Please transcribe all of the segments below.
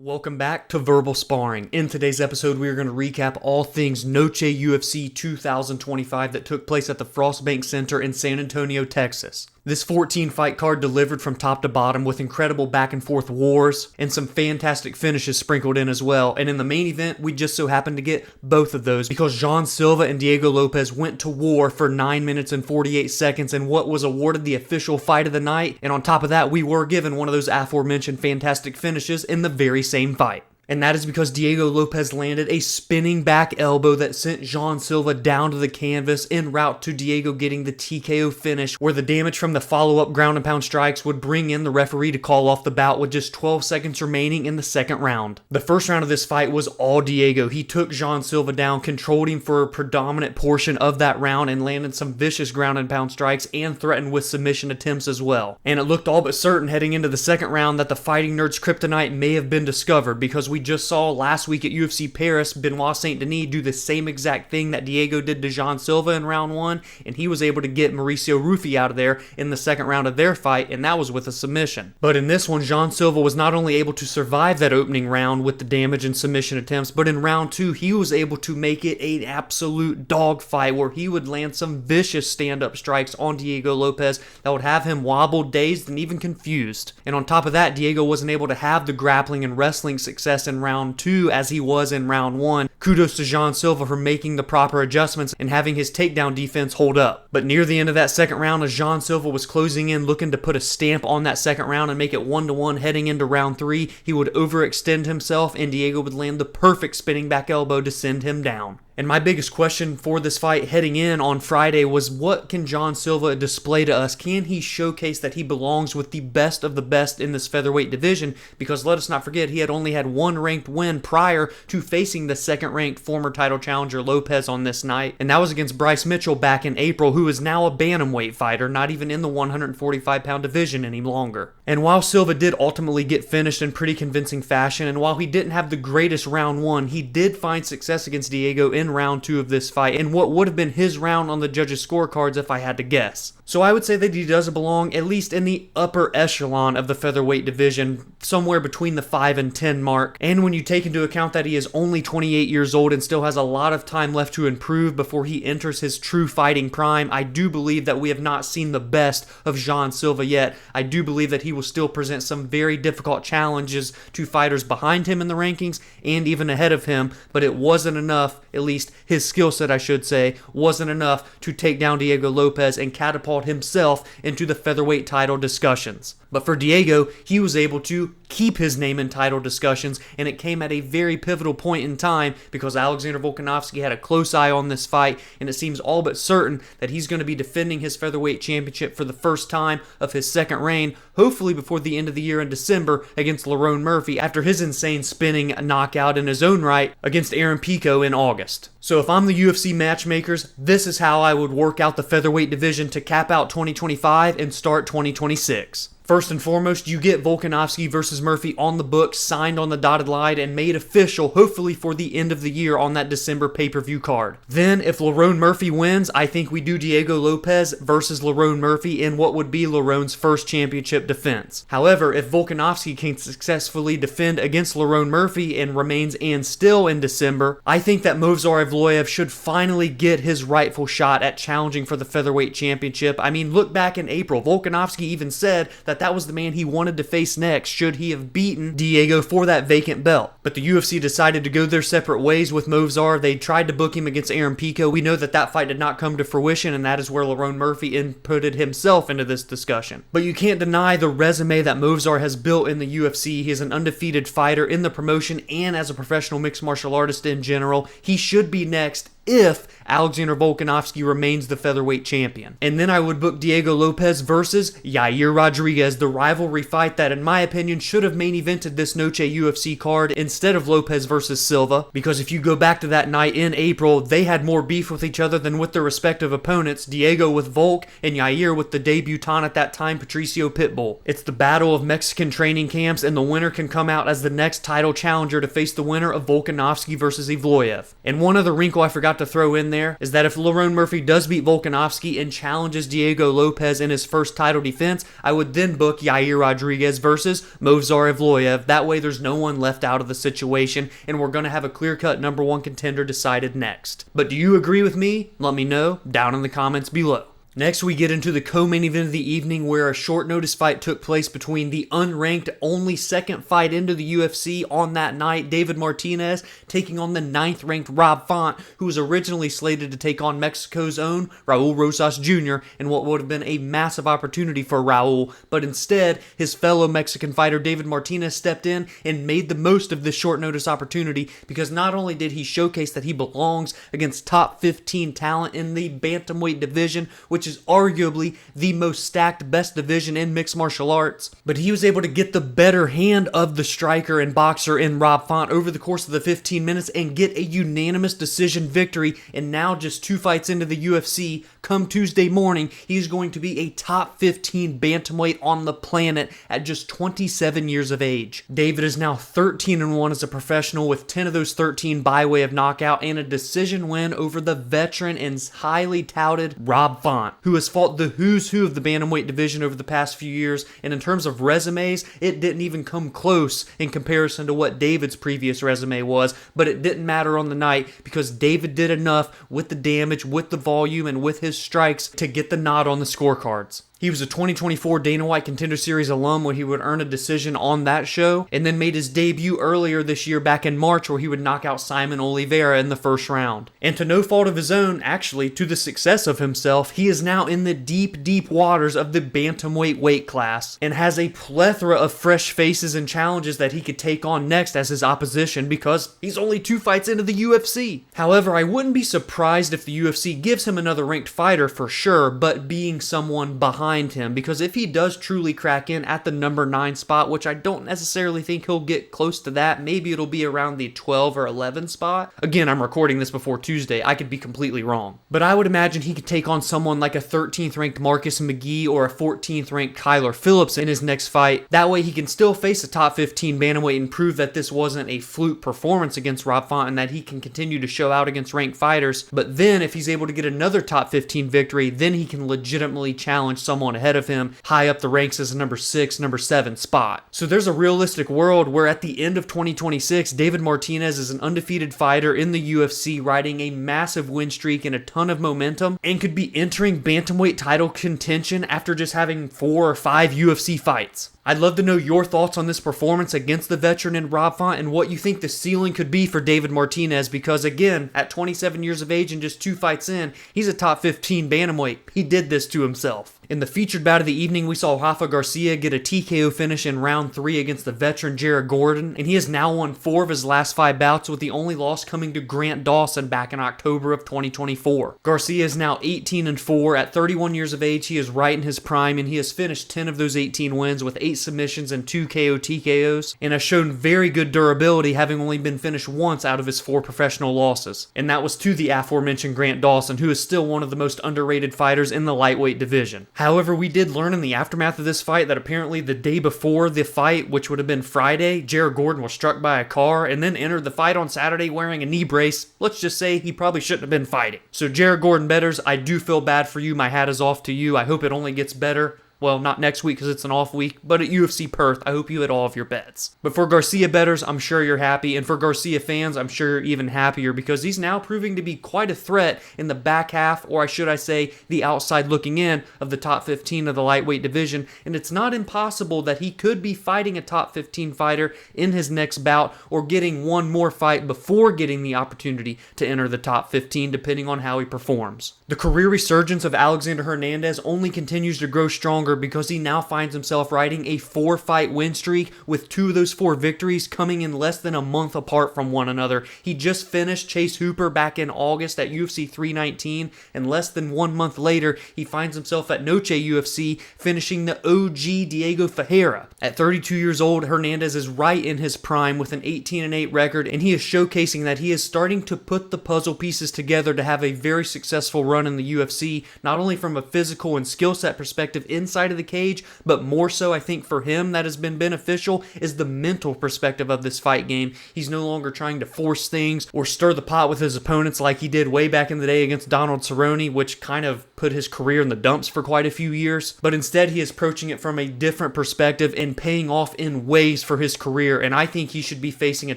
Welcome back to Verbal Sparring. In today's episode, we are going to recap all things Noche UFC 2025 that took place at the Frostbank Center in San Antonio, Texas. This 14-fight card delivered from top to bottom with incredible back-and-forth wars and some fantastic finishes sprinkled in as well. And in the main event, we just so happened to get both of those because Jean Silva and Diego Lopes went to war for 9 minutes and 48 seconds in what was awarded the official fight of the night. And on top of that, we were given one of those aforementioned fantastic finishes in the very same fight. And that is because Diego Lopes landed a spinning back elbow that sent Jean Silva down to the canvas en route to Diego getting the TKO finish, where the damage from the follow-up ground and pound strikes would bring in the referee to call off the bout with just 12 seconds remaining in the second round. The first round of this fight was all Diego. He took Jean Silva down, controlled him for a predominant portion of that round, and landed some vicious ground and pound strikes and threatened with submission attempts as well. And it looked all but certain heading into the second round that the Fighting Nerds kryptonite may have been discovered, because we just saw last week at UFC Paris, Benoit Saint Denis do the same exact thing that Diego did to Jean Silva in round one, and he was able to get Mauricio Rufy out of there in the second round of their fight, and that was with a submission. But in this one, Jean Silva was not only able to survive that opening round with the damage and submission attempts, but in round two, he was able to make it an absolute dogfight where he would land some vicious stand-up strikes on Diego Lopes that would have him wobbled, dazed, and even confused. And on top of that, Diego wasn't able to have the grappling and wrestling success in round two as he was in round one. Kudos to Jean Silva for making the proper adjustments and having his takedown defense hold up. But near the end of that second round, as Jean Silva was closing in looking to put a stamp on that second round and make it 1-1 heading into round three, he would overextend himself and Diego would land the perfect spinning back elbow to send him down. And my biggest question for this fight heading in on Friday was, what can Jean Silva display to us? Can he showcase that he belongs with the best of the best in this featherweight division? Because let us not forget, he had only had one ranked win prior to facing the second-ranked former title challenger Lopes on this night. And that was against Bryce Mitchell back in April, who is now a bantamweight fighter, not even in the 145-pound division any longer. And while Silva did ultimately get finished in pretty convincing fashion, and while he didn't have the greatest round one, he did find success against Diego in round two of this fight, and what would have been his round on the judges' scorecards if I had to guess. So I would say that he does belong at least in the upper echelon of the featherweight division, somewhere between the 5 and 10 mark. And when you take into account that he is only 28 years old and still has a lot of time left to improve before he enters his true fighting prime, I do believe that we have not seen the best of Jean Silva yet. I do believe that he will still present some very difficult challenges to fighters behind him in the rankings and even ahead of him, but it wasn't enough, at least his skill set I should say, wasn't enough to take down Diego Lopes and catapult himself into the featherweight title discussions. But for Diego, he was able to keep his name in title discussions, and it came at a very pivotal point in time because Alexander Volkanovski had a close eye on this fight, and it seems all but certain that he's going to be defending his featherweight championship for the first time of his second reign, hopefully before the end of the year in December against Lerone Murphy after his insane spinning knockout in his own right against Aaron Pico in August. So if I'm the UFC matchmakers, this is how I would work out the featherweight division to cap out 2025 and start 2026. First and foremost, you get Volkanovski versus Murphy on the books, signed on the dotted line, and made official, hopefully for the end of the year on that December pay-per-view card. Then, if Lerone Murphy wins, I think we do Diego Lopes versus Lerone Murphy in what would be Lerone's first championship defense. However, if Volkanovski can successfully defend against Lerone Murphy and remains and still in December, I think that Movsar Evloev should finally get his rightful shot at challenging for the featherweight championship. I mean, look back in April, Volkanovski even said that was the man he wanted to face next should he have beaten Diego for that vacant belt. But the UFC decided to go their separate ways with Movsar. They tried to book him against Aaron Pico. We know that that fight did not come to fruition, and that is where Lerone Murphy inputted himself into this discussion. But you can't deny the resume that Movsar has built in the UFC. He is an undefeated fighter in the promotion and as a professional mixed martial artist in general. He should be next if Alexander Volkanovski remains the featherweight champion. And then I would book Diego Lopes versus Yair Rodriguez, the rivalry fight that in my opinion should have main evented this Noche UFC card instead of Lopes versus Silva, because if you go back to that night in April, they had more beef with each other than with their respective opponents, Diego with Volk and Yair with the debutant at that time, Patricio Pitbull. It's the battle of Mexican training camps, and the winner can come out as the next title challenger to face the winner of Volkanovski versus Evloev. And one other wrinkle I forgot to throw in there is that if Lerone Murphy does beat Volkanovski and challenges Diego Lopes in his first title defense, I would then book Yair Rodriguez versus Movsar Evloev. That way there's no one left out of the situation, and we're going to have a clear-cut number one contender decided next. But do you agree with me? Let me know down in the comments below. Next, we get into the co-main event of the evening where a short notice fight took place between the unranked only second fight into the UFC on that night, David Martinez, taking on the 9th ranked Rob Font, who was originally slated to take on Mexico's own Raul Rosas Jr. in what would have been a massive opportunity for Raul, but instead, his fellow Mexican fighter David Martinez stepped in and made the most of this short notice opportunity, because not only did he showcase that he belongs against top 15 talent in the bantamweight division, which is arguably the most stacked best division in mixed martial arts, but he was able to get the better hand of the striker and boxer in Rob Font over the course of the 15 minutes and get a unanimous decision victory. And now, just 2 fights into the UFC, come Tuesday morning, he's going to be a top 15 bantamweight on the planet at just 27 years of age. David is now 13-1 as a professional, with 10 of those 13 by way of knockout and a decision win over the veteran and highly touted Rob Font, who has fought the who's who of the bantamweight division over the past few years, and in terms of resumes, it didn't even come close in comparison to what David's previous resume was, but it didn't matter on the night because David did enough with the damage, with the volume, and with his strikes to get the nod on the scorecards. He was a 2024 Dana White Contender Series alum where he would earn a decision on that show, and then made his debut earlier this year back in March where he would knock out Simon Oliveira in the first round. And to no fault of his own, actually, to the success of himself, he is now in the deep, deep waters of the bantamweight weight class and has a plethora of fresh faces and challenges that he could take on next as his opposition because he's only 2 fights into the UFC. However, I wouldn't be surprised if the UFC gives him another ranked fighter for sure, but being someone behind him, because if he does truly crack in at the number 9 spot, which I don't necessarily think he'll get close to that, maybe it'll be around the 12 or 11 spot. Again, I'm recording this before Tuesday, I could be completely wrong. But I would imagine he could take on someone like a 13th ranked Marcus McGee or a 14th ranked Kyler Phillips in his next fight. That way he can still face a top 15 bantamweight and prove that this wasn't a fluke performance against Rob Font and that he can continue to show out against ranked fighters. But then if he's able to get another top 15 victory, then he can legitimately challenge someone ahead of him high up the ranks as a number 6, number 7 spot. So there's a realistic world where at the end of 2026, David Martinez is an undefeated fighter in the UFC, riding a massive win streak and a ton of momentum, and could be entering bantamweight title contention after just having 4 or 5 UFC fights. I'd love to know your thoughts on this performance against the veteran in Rob Font and what you think the ceiling could be for David Martinez, because again, at 27 years of age and just 2 fights in, he's a top 15 bantamweight. He did this to himself. In the featured bout of the evening, we saw Rafa Garcia get a TKO finish in round 3 against the veteran Jared Gordon, and he has now won 4 of his last 5 bouts, with the only loss coming to Grant Dawson back in October of 2024. Garcia is now 18-4. At 31 years of age, he is right in his prime, and he has finished 10 of those 18 wins with 8 submissions and 2 KO TKOs, and has shown very good durability, having only been finished once out of his 4 professional losses. And that was to the aforementioned Grant Dawson, who is still one of the most underrated fighters in the lightweight division. However, we did learn in the aftermath of this fight that apparently the day before the fight, which would have been Friday, Jared Gordon was struck by a car and then entered the fight on Saturday wearing a knee brace. Let's just say he probably shouldn't have been fighting. So Jared Gordon bettors, I do feel bad for you. My hat is off to you. I hope it only gets better. Well, not next week because it's an off week, but at UFC Perth, I hope you hit all of your bets. But for Garcia bettors, I'm sure you're happy, and for Garcia fans, I'm sure you're even happier because he's now proving to be quite a threat in the back half, or should I say, the outside looking in of the top 15 of the lightweight division, and it's not impossible that he could be fighting a top 15 fighter in his next bout, or getting one more fight before getting the opportunity to enter the top 15, depending on how he performs. The career resurgence of Alexander Hernandez only continues to grow stronger because he now finds himself riding a 4-fight win streak, with 2 of those 4 victories coming in less than a month apart from one another. He just finished Chase Hooper back in August at UFC 319, and less than 1 month later, he finds himself at Noche UFC finishing the OG Diego Ferreira. At 32 years old, Hernandez is right in his prime with an 18-8 record, and he is showcasing that he is starting to put the puzzle pieces together to have a very successful run in the UFC, not only from a physical and skill set perspective inside side of the cage, but more so I think for him that has been beneficial is the mental perspective of this fight game. He's no longer trying to force things or stir the pot with his opponents like he did way back in the day against Donald Cerrone, which kind of put his career in the dumps for quite a few years. But instead he is approaching it from a different perspective and paying off in ways for his career, and I think he should be facing a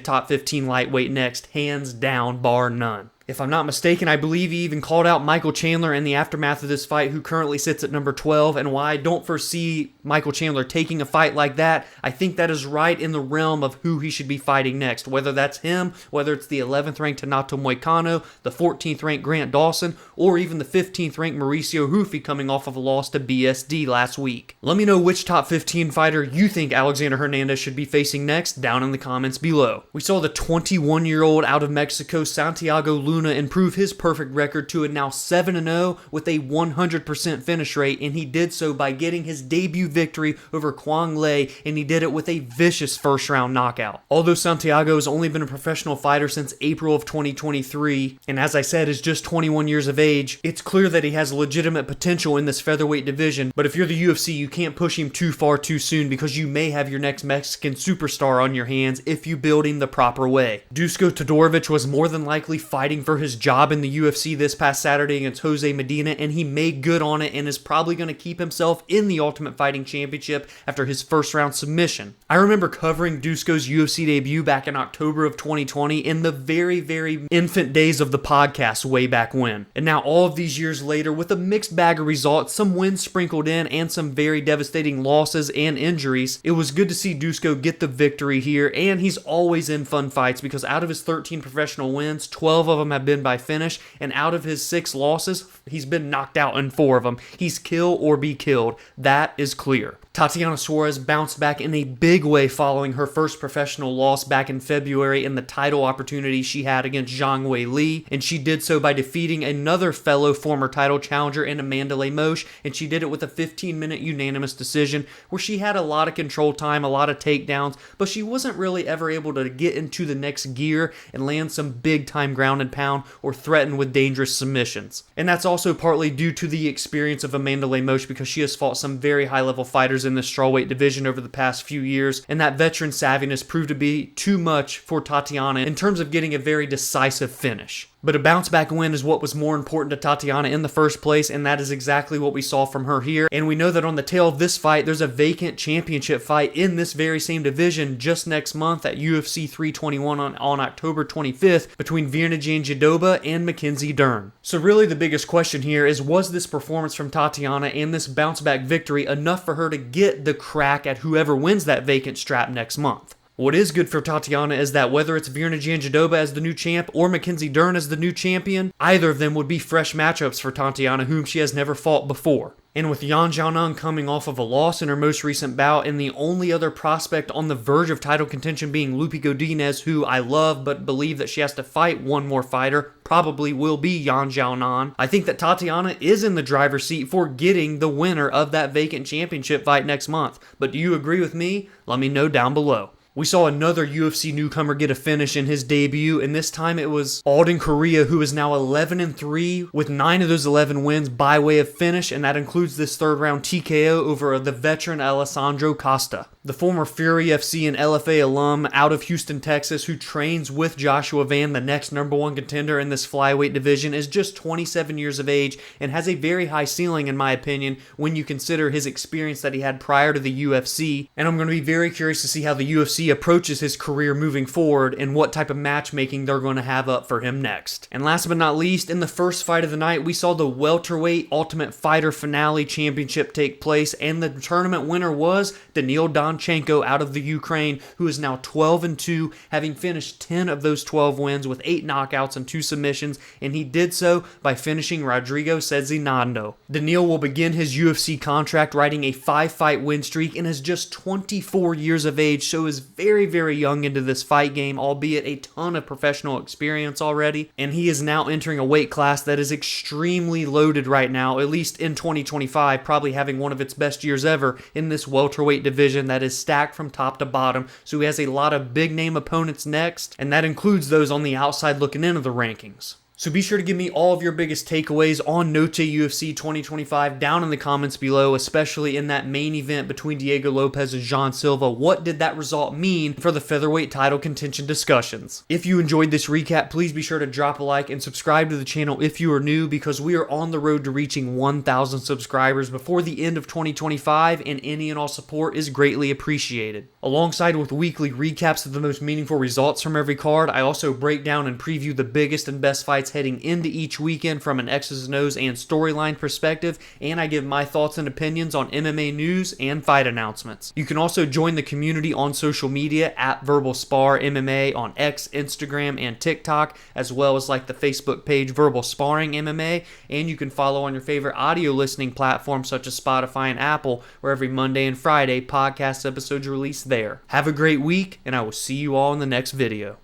top 15 lightweight next, hands down, bar none. If I'm not mistaken, I believe he even called out Michael Chandler in the aftermath of this fight, who currently sits at number 12, and while I don't foresee Michael Chandler taking a fight like that, I think that is right in the realm of who he should be fighting next, whether that's him, whether it's the 11th ranked Renato Moicano, the 14th ranked Grant Dawson, or even the 15th ranked Mauricio Hufi coming off of a loss to BSD last week. Let me know which top 15 fighter you think Alexander Hernandez should be facing next down in the comments below. We saw the 21-year-old out of Mexico, Santiago Luna, improve his perfect record to a now 7-0 with a 100% finish rate, and he did so by getting his debut victory over Quang Le, and he did it with a vicious first-round knockout. Although Santiago has only been a professional fighter since April of 2023, and as I said is just 21 years of age, it's clear that he has legitimate potential in this featherweight division, but if you're the UFC, you can't push him too far too soon because you may have your next Mexican superstar on your hands if you build him the proper way. Dusko Todorovic was more than likely fighting for his job in the UFC this past Saturday against Jose Medina, and he made good on it and is probably going to keep himself in the Ultimate Fighting Championship after his first round submission. I remember covering Dusko's UFC debut back in October of 2020 in the very infant days of the podcast way back when. And now all of these years later, with a mixed bag of results, some wins sprinkled in and some very devastating losses and injuries, it was good to see Dusko get the victory here, and he's always in fun fights because out of his 13 professional wins, 12 of them have been by finish, and out of his 6 losses, he's been knocked out in 4 of them. He's kill or be killed. That is clear. Tatiana Suarez bounced back in a big way following her first professional loss back in February in the title opportunity she had against Zhang Weili, and she did so by defeating another fellow former title challenger in Amanda Lemos, and she did it with a 15-minute unanimous decision where she had a lot of control time, a lot of takedowns, but she wasn't really ever able to get into the next gear and land some big-time ground and pound or threaten with dangerous submissions. And that's also partly due to the experience of Amanda Lemos because she has fought some very high-level fighters in the strawweight division over the past few years, and that veteran savviness proved to be too much for Tatiana in terms of getting a very decisive finish. But a bounce-back win is what was more important to Tatiana in the first place, and that is exactly what we saw from her here. And we know that on the tail of this fight, there's a vacant championship fight in this very same division just next month at UFC 321 on October 25th between Virna Jandiroba and Mackenzie Dern. So really the biggest question here is, was this performance from Tatiana and this bounce-back victory enough for her to get the crack at whoever wins that vacant strap next month? What is good for Tatiana is that whether it's Virna Jandiroba as the new champ or Mackenzie Dern as the new champion, either of them would be fresh matchups for Tatiana, whom she has never fought before. And with Yan Xiaonan coming off of a loss in her most recent bout, and the only other prospect on the verge of title contention being Lupi Godinez, who I love but believe that she has to fight one more fighter, probably will be Yan Xiaonan, I think that Tatiana is in the driver's seat for getting the winner of that vacant championship fight next month. But do you agree with me? Let me know down below. We saw another UFC newcomer get a finish in his debut, and this time it was Alden Correa, who is now 11-3 with 9 of those 11 wins by way of finish, and that includes this third round TKO over the veteran Alessandro Costa. The former Fury FC and LFA alum out of Houston, Texas, who trains with Joshua Van, the next #1 contender in this flyweight division, is just 27 years of age and has a very high ceiling in my opinion when you consider his experience that he had prior to the UFC, and I'm going to be very curious to see how the UFC approaches his career moving forward and what type of matchmaking they're going to have up for him next. And last but not least, in the first fight of the night, we saw the welterweight Ultimate Fighter Finale Championship take place, and the tournament winner was Daniil Danchenko out of the Ukraine, who is now 12-2, having finished 10 of those 12 wins with 8 knockouts and 2 submissions, and he did so by finishing Rodrigo Cezinando. Daniil will begin his UFC contract riding a 5-fight win streak and is just 24 years of age, so is very young into this fight game, albeit a ton of professional experience already, and he is now entering a weight class that is extremely loaded right now, at least in 2025, probably having one of its best years ever in this welterweight division that is stacked from top to bottom, so he has a lot of big name opponents next, and that includes those on the outside looking into the rankings. So be sure to give me all of your biggest takeaways on Noche UFC 2025 down in the comments below, especially in that main event between Diego Lopes and Jean Silva. What did that result mean for the featherweight title contention discussions? If you enjoyed this recap, please be sure to drop a like and subscribe to the channel if you are new, because we are on the road to reaching 1,000 subscribers before the end of 2025, and any and all support is greatly appreciated. Alongside with weekly recaps of the most meaningful results from every card, I also break down and preview the biggest and best fights heading into each weekend from an X's and O's and storyline perspective, and I give my thoughts and opinions on MMA news and fight announcements. You can also join the community on social media at Verbal Spar MMA on X, Instagram, and TikTok, as well as like the Facebook page Verbal Sparring MMA, and you can follow on your favorite audio listening platforms such as Spotify and Apple, where every Monday and Friday podcast episodes are released there. Have a great week, and I will see you all in the next video.